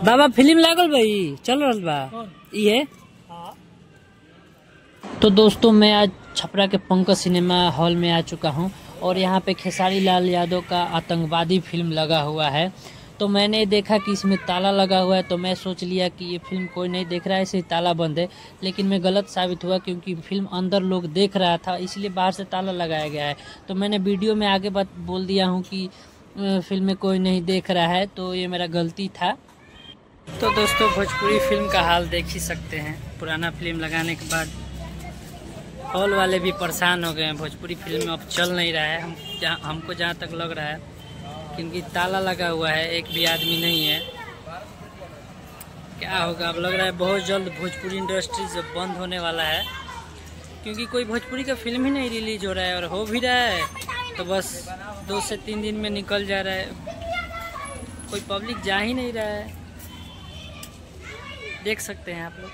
बाबा film लागल भाई चल रहा बा ये। तो दोस्तों मैं आज छपरा के पंकज सिनेमा हॉल में आ चुका हूं और यहाँ पे खेसारी लाल यादव का आतंकवादी फिल्म लगा हुआ है। तो मैंने देखा कि इसमें ताला लगा हुआ है, तो मैं सोच लिया कि ये फिल्म कोई नहीं देख रहा है, इसे ताला बंद है। लेकिन मैं गलत साबित हुआ क्योंकि फिल्म अंदर लोग देख रहा था, इसलिए बाहर से ताला लगाया गया है। तो मैंने वीडियो में आगे बात बोल दिया हूँ कि फिल्म में कोई नहीं देख रहा है, तो ये मेरा गलती था। तो दोस्तों भोजपुरी फिल्म का हाल देख ही सकते हैं। पुराना फिल्म लगाने के बाद हॉल वाले भी परेशान हो गए हैं। भोजपुरी फिल्म अब चल नहीं रहा है, हमको जहाँ तक लग रहा है, क्योंकि ताला लगा हुआ है, एक भी आदमी नहीं है। क्या होगा अब, लग रहा है बहुत जल्द भोजपुरी इंडस्ट्री जब बंद होने वाला है, क्योंकि कोई भोजपुरी का फिल्म ही नहीं रिलीज हो रहा है। और हो भी रहा है तो बस 2 से 3 दिन में निकल जा रहा है, कोई पब्लिक जा ही नहीं रहा है। देख सकते हैं आप लोग।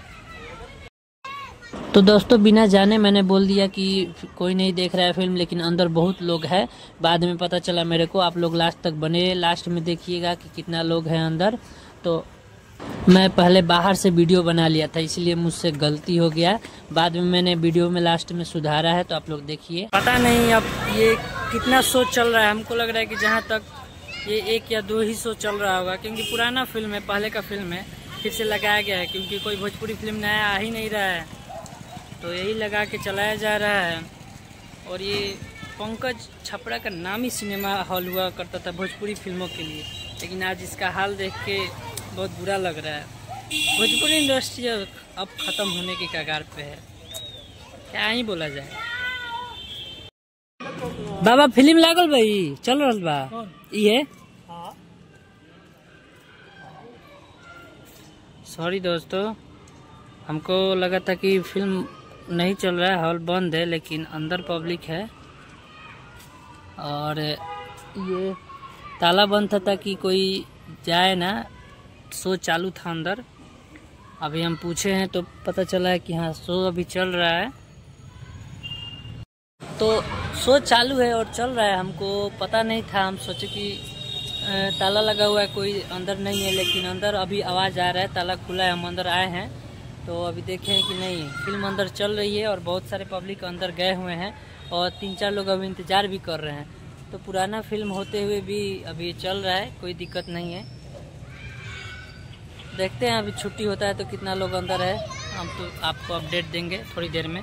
तो दोस्तों बिना जाने मैंने बोल दिया कि कोई नहीं देख रहा है फिल्म, लेकिन अंदर बहुत लोग हैं। बाद में पता चला मेरे को। आप लोग लास्ट तक बने, लास्ट में देखिएगा कि कितना लोग हैं अंदर। तो मैं पहले बाहर से वीडियो बना लिया था, इसलिए मुझसे गलती हो गया। बाद में मैंने वीडियो में लास्ट में सुधारा है, तो आप लोग देखिए। पता नहीं अब ये कितना शो चल रहा है, हमको लग रहा है कि जहाँ तक ये 1 या 2 ही शो चल रहा होगा, क्योंकि पुराना फिल्म है, पहले का फिल्म है, फिर से लगाया गया है। क्योंकि कोई भोजपुरी फिल्म नया आ ही नहीं रहा है, तो यही लगा के चलाया जा रहा है। और ये पंकज छपरा का नामी सिनेमा हॉल हुआ करता था भोजपुरी फिल्मों के लिए, लेकिन आज इसका हाल देख के बहुत बुरा लग रहा है। भोजपुरी इंडस्ट्री अब ख़त्म होने के कगार पे है, क्या ही बोला जाए। बाबा फिल्म लागल भाई चल रहा बा ये। सॉरी दोस्तों, हमको लगा था कि फिल्म नहीं चल रहा है, हॉल बंद है, लेकिन अंदर पब्लिक है। और ये ताला बंद था ताकि कोई जाए ना, शो चालू था अंदर। अभी हम पूछे हैं तो पता चला है कि हाँ शो अभी चल रहा है। तो शो चालू है और चल रहा है, हमको पता नहीं था। हम सोचे कि ताला लगा हुआ है, कोई अंदर नहीं है, लेकिन अंदर अभी आवाज़ आ रहा है, ताला खुला है, हम अंदर आए हैं। तो अभी देखें कि नहीं, फिल्म अंदर चल रही है और बहुत सारे पब्लिक अंदर गए हुए हैं और 3-4 लोग अभी इंतज़ार भी कर रहे हैं। तो पुराना फिल्म होते हुए भी अभी चल रहा है, कोई दिक्कत नहीं है। देखते हैं अभी छुट्टी होता है तो कितना लोग अंदर है, हम तो आपको अपडेट देंगे थोड़ी देर में।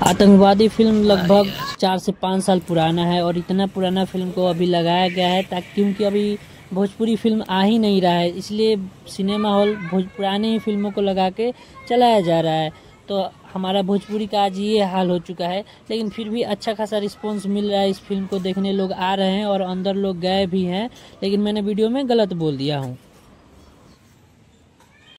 आतंकवादी फिल्म लगभग 4 से 5 साल पुराना है और इतना पुराना फिल्म को अभी लगाया गया है ताकि, क्योंकि अभी भोजपुरी फिल्म आ ही नहीं रहा है, इसलिए सिनेमा हॉल पुराने ही फिल्मों को लगा के चलाया जा रहा है। तो हमारा भोजपुरी का आज ये हाल हो चुका है, लेकिन फिर भी अच्छा खासा रिस्पांस मिल रहा है। इस फिल्म को देखने लोग आ रहे हैं और अंदर लोग गए भी हैं, लेकिन मैंने वीडियो में गलत बोल दिया हूँ।